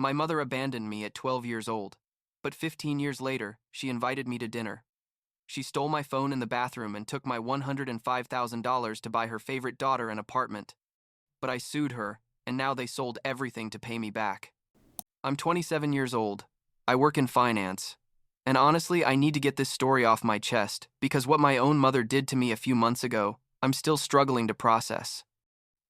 My mother abandoned me at 12 years old, but 15 years later, she invited me to dinner. She stole my phone in the bathroom and took my $105,000 to buy her favorite daughter an apartment. But I sued her, and now they sold everything to pay me back. I'm 27 years old. I work in finance. And honestly, I need to get this story off my chest because what my own mother did to me a few months ago, I'm still struggling to process.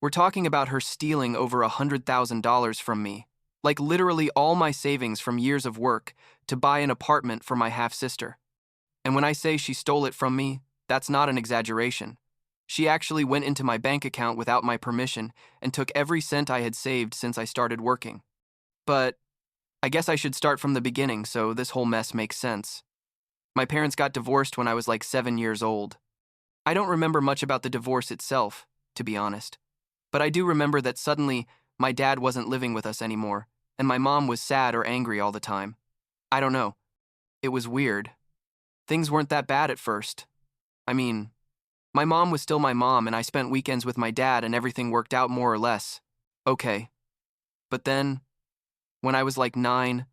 We're talking about her stealing over $100,000 from me, like literally all my savings from years of work, to buy an apartment for my half-sister. And when I say she stole it from me, that's not an exaggeration. She actually went into my bank account without my permission and took every cent I had saved since I started working. But I guess I should start from the beginning so this whole mess makes sense. My parents got divorced when I was like 7 years old. I don't remember much about the divorce itself, to be honest. But I do remember that suddenly my dad wasn't living with us anymore, and my mom was sad or angry all the time. I don't know. It was weird. Things weren't that bad at first. I mean, my mom was still my mom, and I spent weekends with my dad, and everything worked out more or less. Okay. But then, when I was like 9,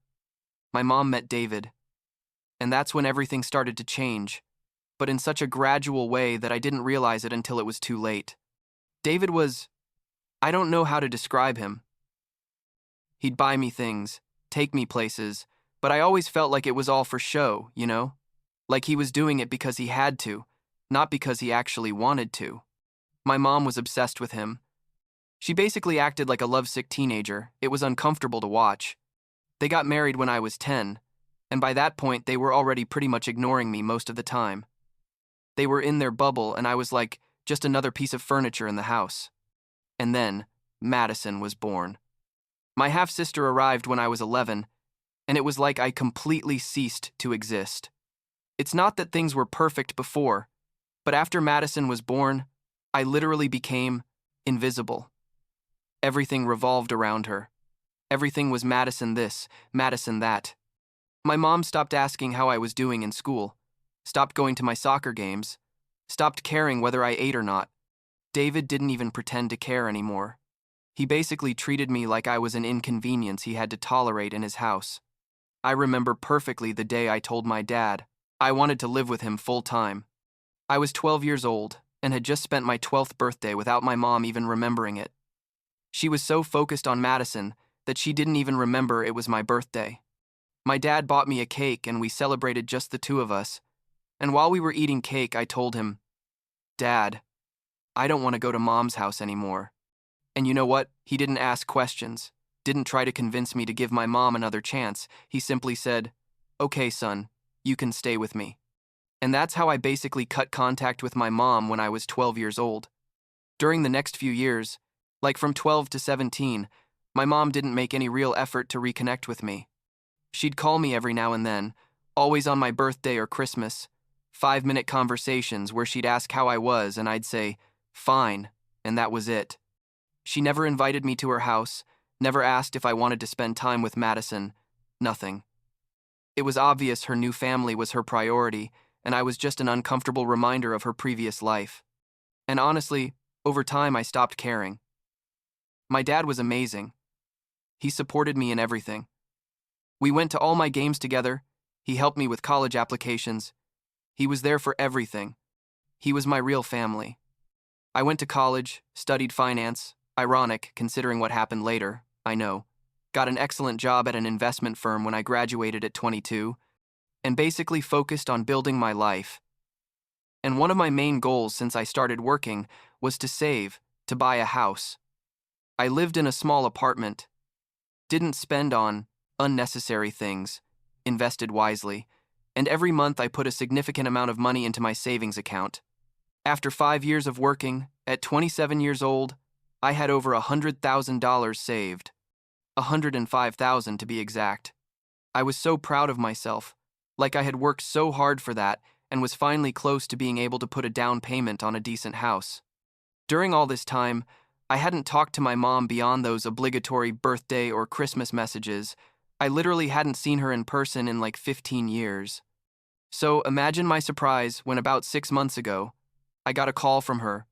my mom met David. And that's when everything started to change, but in such a gradual way that I didn't realize it until it was too late. David was, I don't know how to describe him. He'd buy me things, take me places, but I always felt like it was all for show, you know? Like he was doing it because he had to, not because he actually wanted to. My mom was obsessed with him. She basically acted like a lovesick teenager. It was uncomfortable to watch. They got married when I was 10, and by that point they were already pretty much ignoring me most of the time. They were in their bubble, and I was like just another piece of furniture in the house. And then Madison was born. My half-sister arrived when I was 11, and it was like I completely ceased to exist. It's not that things were perfect before, but after Madison was born, I literally became invisible. Everything revolved around her. Everything was Madison this, Madison that. My mom stopped asking how I was doing in school, stopped going to my soccer games, stopped caring whether I ate or not. David didn't even pretend to care anymore. He basically treated me like I was an inconvenience he had to tolerate in his house. I remember perfectly the day I told my dad I wanted to live with him full time. I was 12 years old and had just spent my 12th birthday without my mom even remembering it. She was so focused on Madison that she didn't even remember it was my birthday. My dad bought me a cake and we celebrated just the two of us. And while we were eating cake, I told him, "Dad, I don't want to go to Mom's house anymore." And you know what? He didn't ask questions, didn't try to convince me to give my mom another chance. He simply said, "Okay, son, you can stay with me." And that's how I basically cut contact with my mom when I was 12 years old. During the next few years, like from 12 to 17, my mom didn't make any real effort to reconnect with me. She'd call me every now and then, always on my birthday or Christmas, 5-minute conversations where she'd ask how I was and I'd say, "Fine," and that was it. She never invited me to her house, never asked if I wanted to spend time with Madison, nothing. It was obvious her new family was her priority, and I was just an uncomfortable reminder of her previous life. And honestly, over time I stopped caring. My dad was amazing. He supported me in everything. We went to all my games together. He helped me with college applications. He was there for everything. He was my real family. I went to college, studied finance, ironic considering what happened later, I know. Got an excellent job at an investment firm when I graduated at 22, and basically focused on building my life. And one of my main goals since I started working was to save, to buy a house. I lived in a small apartment, didn't spend on unnecessary things, invested wisely, and every month I put a significant amount of money into my savings account. After 5 years of working, at 27 years old, I had over $100,000 saved. $105,000 to be exact. I was so proud of myself, like I had worked so hard for that and was finally close to being able to put a down payment on a decent house. During all this time, I hadn't talked to my mom beyond those obligatory birthday or Christmas messages. I literally hadn't seen her in person in like 15 years. So imagine my surprise when about 6 months ago, I got a call from her,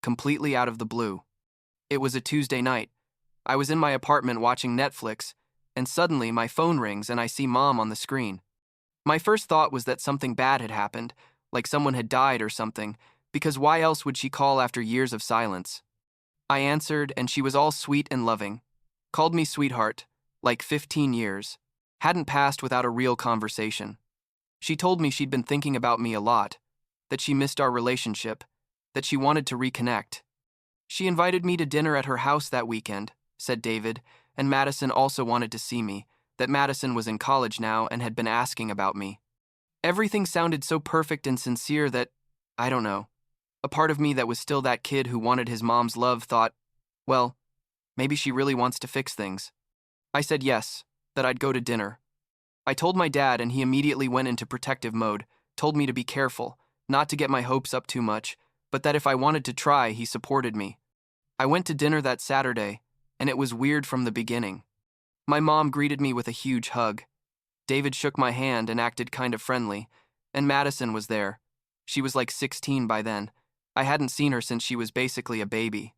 completely out of the blue. It was a Tuesday night. I was in my apartment watching Netflix, and suddenly my phone rings and I see Mom on the screen. My first thought was that something bad had happened, like someone had died or something, because why else would she call after years of silence? I answered, and she was all sweet and loving. Called me sweetheart, like 15 years. Hadn't passed without a real conversation. She told me she'd been thinking about me a lot, that she missed our relationship, that she wanted to reconnect. She invited me to dinner at her house that weekend, said David, and Madison also wanted to see me, that Madison was in college now and had been asking about me. Everything sounded so perfect and sincere that, I don't know, a part of me that was still that kid who wanted his mom's love thought, well, maybe she really wants to fix things. I said yes, that I'd go to dinner. I told my dad and he immediately went into protective mode, told me to be careful, not to get my hopes up too much, but that if I wanted to try, he supported me. I went to dinner that Saturday, and it was weird from the beginning. My mom greeted me with a huge hug. David shook my hand and acted kind of friendly, and Madison was there. She was like 16 by then. I hadn't seen her since she was basically a baby.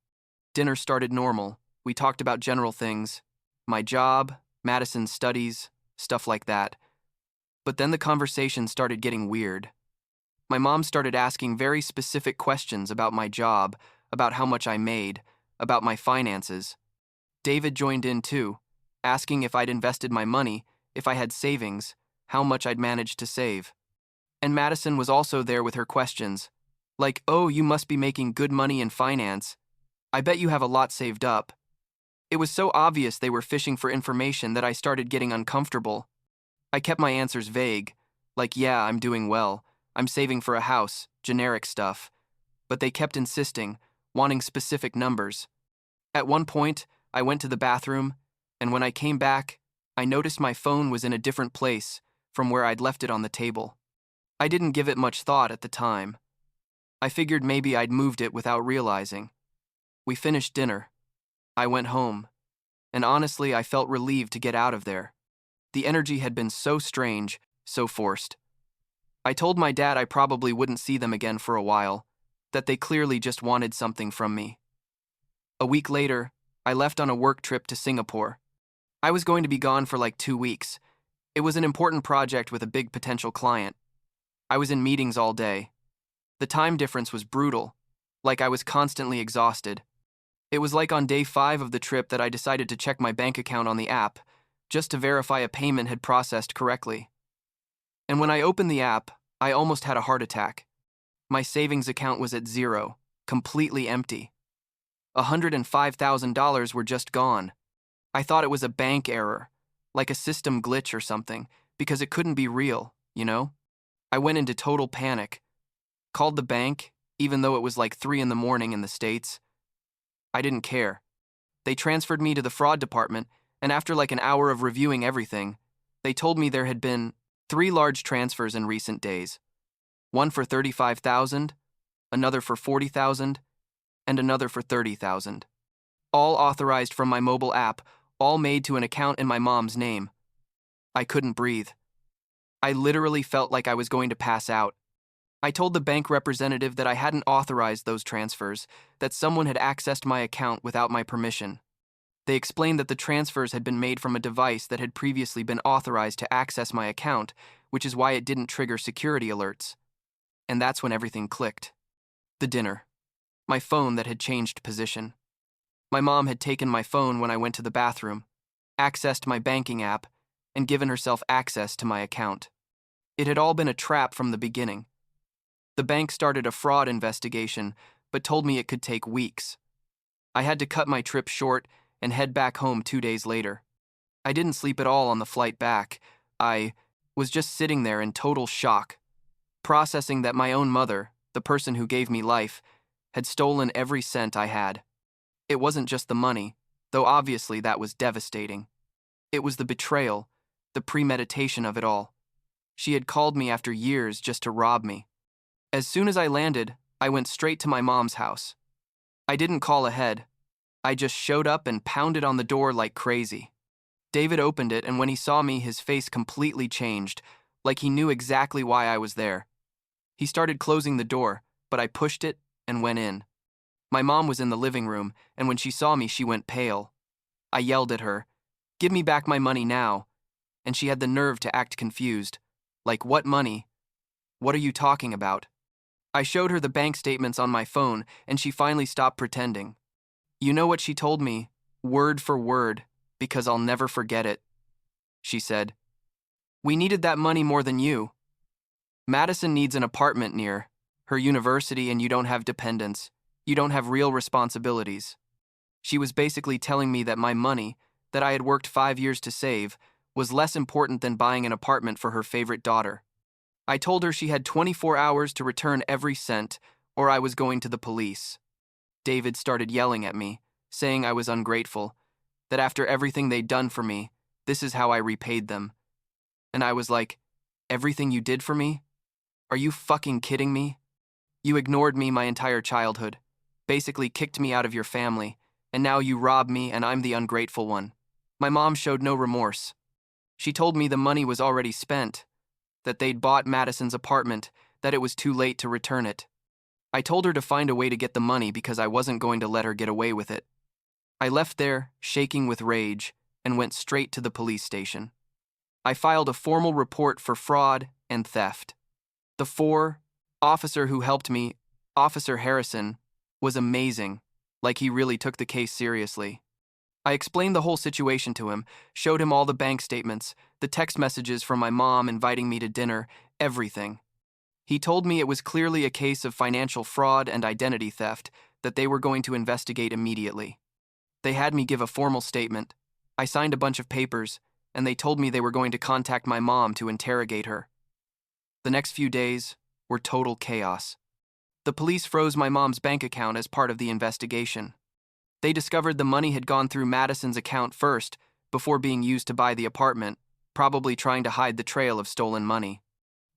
Dinner started normal. We talked about general things, my job, Madison's studies, stuff like that. But then the conversation started getting weird. My mom started asking very specific questions about my job, about how much I made, about my finances. David joined in too, asking if I'd invested my money, if I had savings, how much I'd managed to save. And Madison was also there with her questions, like, oh, you must be making good money in finance. I bet you have a lot saved up. It was so obvious they were fishing for information that I started getting uncomfortable. I kept my answers vague, like, yeah, I'm doing well, I'm saving for a house, generic stuff. But they kept insisting, wanting specific numbers. At one point, I went to the bathroom, and when I came back, I noticed my phone was in a different place from where I'd left it on the table. I didn't give it much thought at the time. I figured maybe I'd moved it without realizing. We finished dinner. I went home, and honestly, I felt relieved to get out of there. The energy had been so strange, so forced. I told my dad I probably wouldn't see them again for a while, that they clearly just wanted something from me. A week later, I left on a work trip to Singapore. I was going to be gone for like 2 weeks. It was an important project with a big potential client. I was in meetings all day. The time difference was brutal, like I was constantly exhausted. It was like on day 5 of the trip that I decided to check my bank account on the app, just to verify a payment had processed correctly. And when I opened the app, I almost had a heart attack. My savings account was at zero, completely empty. $105,000 were just gone. I thought it was a bank error, like a system glitch or something, because it couldn't be real, you know? I went into total panic. Called the bank, even though it was like 3 in the morning in the States. I didn't care. They transferred me to the fraud department, and after like an hour of reviewing everything, they told me there had been 3 large transfers in recent days. One for $35,000, another for $40,000, and another for $30,000. All authorized from my mobile app, all made to an account in my mom's name. I couldn't breathe. I literally felt like I was going to pass out. I told the bank representative that I hadn't authorized those transfers, that someone had accessed my account without my permission. They explained that the transfers had been made from a device that had previously been authorized to access my account, which is why it didn't trigger security alerts. And that's when everything clicked. The dinner. My phone that had changed position. My mom had taken my phone when I went to the bathroom, accessed my banking app, and given herself access to my account. It had all been a trap from the beginning. The bank started a fraud investigation, but told me it could take weeks. I had to cut my trip short and head back home 2 days later. I didn't sleep at all on the flight back. I was just sitting there in total shock, processing that my own mother, the person who gave me life, had stolen every cent I had. It wasn't just the money, though obviously that was devastating. It was the betrayal, the premeditation of it all. She had called me after years just to rob me. As soon as I landed, I went straight to my mom's house. I didn't call ahead. I just showed up and pounded on the door like crazy. David opened it, and when he saw me, his face completely changed, like he knew exactly why I was there. He started closing the door, but I pushed it and went in. My mom was in the living room, and when she saw me, she went pale. I yelled at her, Give me back my money now. And she had the nerve to act confused. Like, what money? What are you talking about? I showed her the bank statements on my phone, and she finally stopped pretending. You know what she told me, word for word, because I'll never forget it. She said, "We needed that money more than you. Madison needs an apartment near her university, and you don't have dependents. You don't have real responsibilities." She was basically telling me that my money, that I had worked 5 years to save, was less important than buying an apartment for her favorite daughter. I told her she had 24 hours to return every cent, or I was going to the police. David started yelling at me, saying I was ungrateful, that after everything they'd done for me, this is how I repaid them. And I was like, everything you did for me? Are you fucking kidding me? You ignored me my entire childhood, basically kicked me out of your family, and now you rob me and I'm the ungrateful one. My mom showed no remorse. She told me the money was already spent, that they'd bought Madison's apartment, that it was too late to return it. I told her to find a way to get the money because I wasn't going to let her get away with it. I left there, shaking with rage, and went straight to the police station. I filed a formal report for fraud and theft. The officer who helped me, Officer Harrison, was amazing, like he really took the case seriously. I explained the whole situation to him, showed him all the bank statements, the text messages from my mom inviting me to dinner, everything. He told me it was clearly a case of financial fraud and identity theft that they were going to investigate immediately. They had me give a formal statement. I signed a bunch of papers, and they told me they were going to contact my mom to interrogate her. The next few days were total chaos. The police froze my mom's bank account as part of the investigation. They discovered the money had gone through Madison's account first, before being used to buy the apartment, probably trying to hide the trail of stolen money.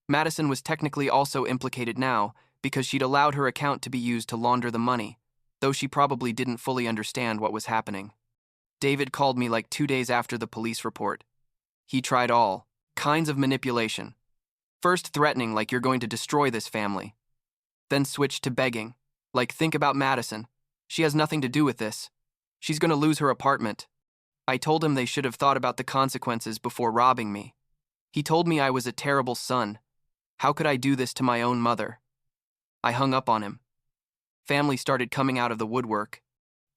Madison was technically also implicated now because she'd allowed her account to be used to launder the money, though she probably didn't fully understand what was happening. David called me like 2 days after the police report. He tried all kinds of manipulation. First threatening like you're going to destroy this family. Then switched to begging, like think about Madison. She has nothing to do with this. She's going to lose her apartment. I told him they should have thought about the consequences before robbing me. He told me I was a terrible son. How could I do this to my own mother? I hung up on him. Family started coming out of the woodwork.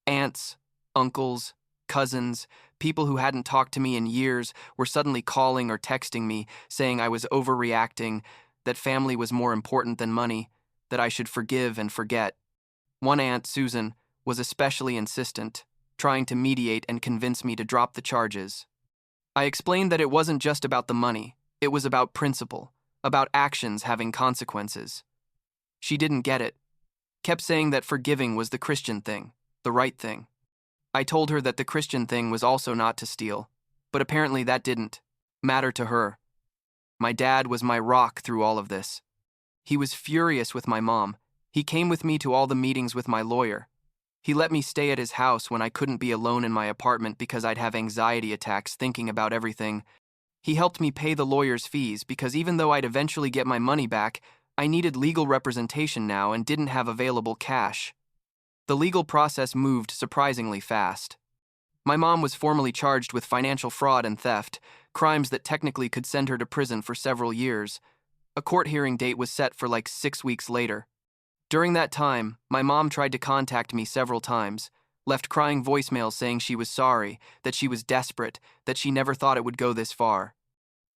Aunts, uncles, cousins, people who hadn't talked to me in years were suddenly calling or texting me, saying I was overreacting, that family was more important than money, that I should forgive and forget. One aunt, Susan, was especially insistent, trying to mediate and convince me to drop the charges. I explained that it wasn't just about the money, it was about principle, about actions having consequences. She didn't get it, kept saying that forgiving was the Christian thing, the right thing. I told her that the Christian thing was also not to steal, but apparently that didn't matter to her. My dad was my rock through all of this. He was furious with my mom. He came with me to all the meetings with my lawyer. He let me stay at his house when I couldn't be alone in my apartment because I'd have anxiety attacks thinking about everything. He helped me pay the lawyer's fees because even though I'd eventually get my money back, I needed legal representation now and didn't have available cash. The legal process moved surprisingly fast. My mom was formally charged with financial fraud and theft, crimes that technically could send her to prison for several years. A court hearing date was set for like 6 weeks later. During that time, my mom tried to contact me several times, left crying voicemails saying she was sorry, that she was desperate, that she never thought it would go this far.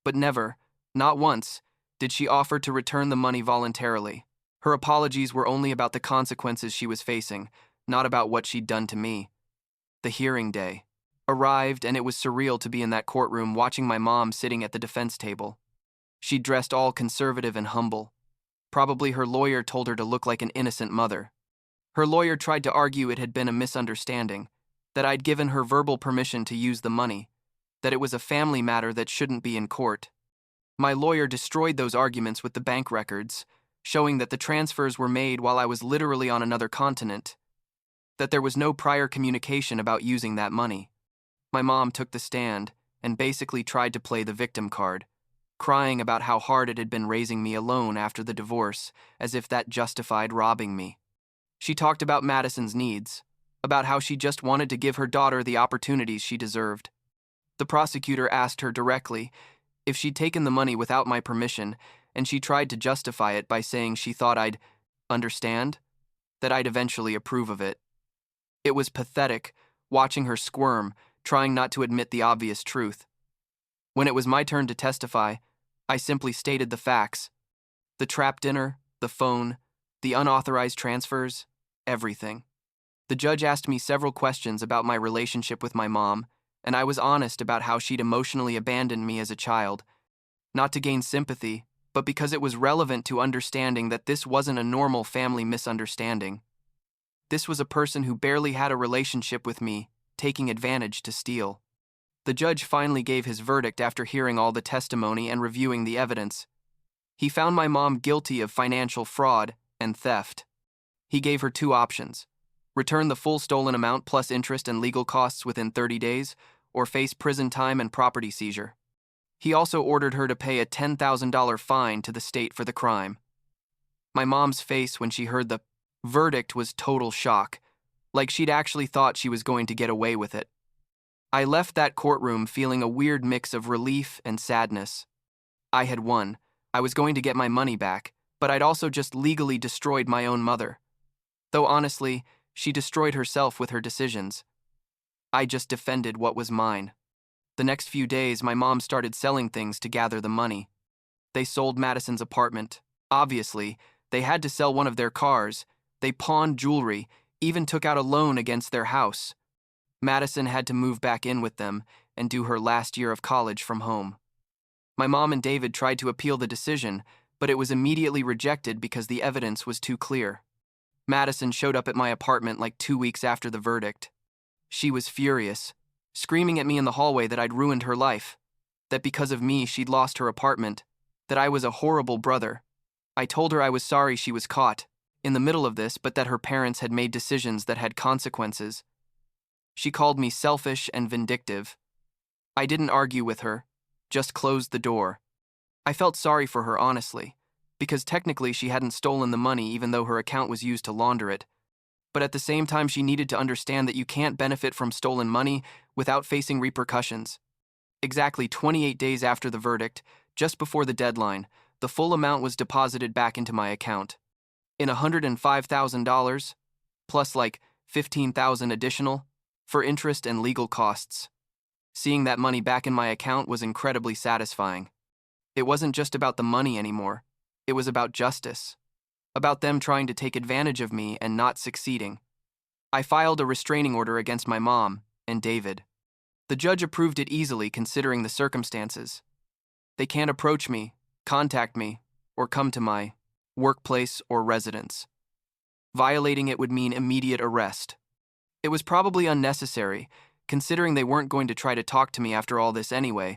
But never, not once, did she offer to return the money voluntarily. Her apologies were only about the consequences she was facing, not about what she'd done to me. The hearing day arrived, and it was surreal to be in that courtroom watching my mom sitting at the defense table. She dressed all conservative and humble. Probably her lawyer told her to look like an innocent mother. Her lawyer tried to argue it had been a misunderstanding, that I'd given her verbal permission to use the money, that it was a family matter that shouldn't be in court. My lawyer destroyed those arguments with the bank records, showing that the transfers were made while I was literally on another continent, that there was no prior communication about using that money. My mom took the stand and basically tried to play the victim card, crying about how hard it had been raising me alone after the divorce, as if that justified robbing me. She talked about Madison's needs, about how she just wanted to give her daughter the opportunities she deserved. The prosecutor asked her directly if she'd taken the money without my permission, and she tried to justify it by saying she thought I'd understand, that I'd eventually approve of it. It was pathetic, watching her squirm, trying not to admit the obvious truth. When it was my turn to testify, I simply stated the facts. The trap dinner, the phone, the unauthorized transfers, everything. The judge asked me several questions about my relationship with my mom, and I was honest about how she'd emotionally abandoned me as a child, not to gain sympathy, but because it was relevant to understanding that this wasn't a normal family misunderstanding. This was a person who barely had a relationship with me, taking advantage to steal. The judge finally gave his verdict after hearing all the testimony and reviewing the evidence. He found my mom guilty of financial fraud and theft. He gave her two options: return the full stolen amount plus interest and legal costs within 30 days, or face prison time and property seizure. He also ordered her to pay a $10,000 fine to the state for the crime. My mom's face when she heard the verdict was total shock, like she'd actually thought she was going to get away with it. I left that courtroom feeling a weird mix of relief and sadness. I had won. I was going to get my money back, but I'd also just legally destroyed my own mother. Though honestly, she destroyed herself with her decisions. I just defended what was mine. The next few days, my mom started selling things to gather the money. They sold Madison's apartment. Obviously, they had to sell one of their cars. They pawned jewelry, even took out a loan against their house. Madison had to move back in with them and do her last year of college from home. My mom and David tried to appeal the decision, but it was immediately rejected because the evidence was too clear. Madison showed up at my apartment like 2 weeks after the verdict. She was furious, screaming at me in the hallway that I'd ruined her life, that because of me she'd lost her apartment, that I was a horrible brother. I told her I was sorry she was caught in the middle of this, but that her parents had made decisions that had consequences. She called me selfish and vindictive. I didn't argue with her, just closed the door. I felt sorry for her, honestly, because technically she hadn't stolen the money even though her account was used to launder it. But at the same time, she needed to understand that you can't benefit from stolen money without facing repercussions. Exactly 28 days after the verdict, just before the deadline, the full amount was deposited back into my account. In $105,000, plus like $15,000 additional, for interest and legal costs. Seeing that money back in my account was incredibly satisfying. It wasn't just about the money anymore. It was about justice. About them trying to take advantage of me and not succeeding. I filed a restraining order against my mom and David. The judge approved it easily considering the circumstances. They can't approach me, contact me, or come to my workplace or residence. Violating it would mean immediate arrest. It was probably unnecessary, considering they weren't going to try to talk to me after all this anyway,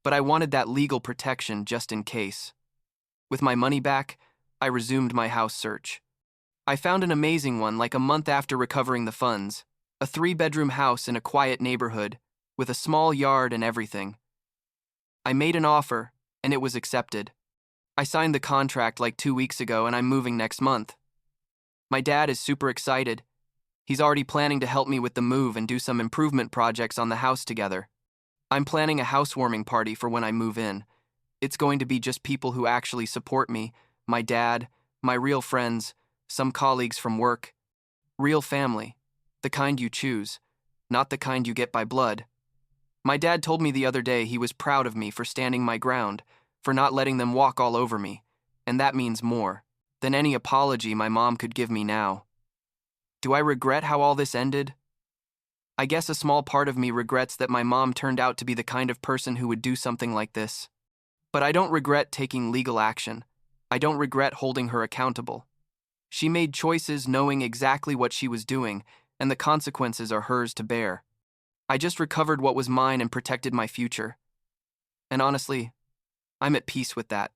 but I wanted that legal protection just in case. With my money back, I resumed my house search. I found an amazing one like a month after recovering the funds, a 3-bedroom house in a quiet neighborhood, with a small yard and everything. I made an offer, and it was accepted. I signed the contract like 2 weeks ago, and I'm moving next month. My dad is super excited. He's already planning to help me with the move and do some improvement projects on the house together. I'm planning a housewarming party for when I move in. It's going to be just people who actually support me, my dad, my real friends, some colleagues from work. Real family, the kind you choose, not the kind you get by blood. My dad told me the other day he was proud of me for standing my ground, for not letting them walk all over me, and that means more than any apology my mom could give me now. Do I regret how all this ended? I guess a small part of me regrets that my mom turned out to be the kind of person who would do something like this. But I don't regret taking legal action. I don't regret holding her accountable. She made choices knowing exactly what she was doing, and the consequences are hers to bear. I just recovered what was mine and protected my future. And honestly, I'm at peace with that.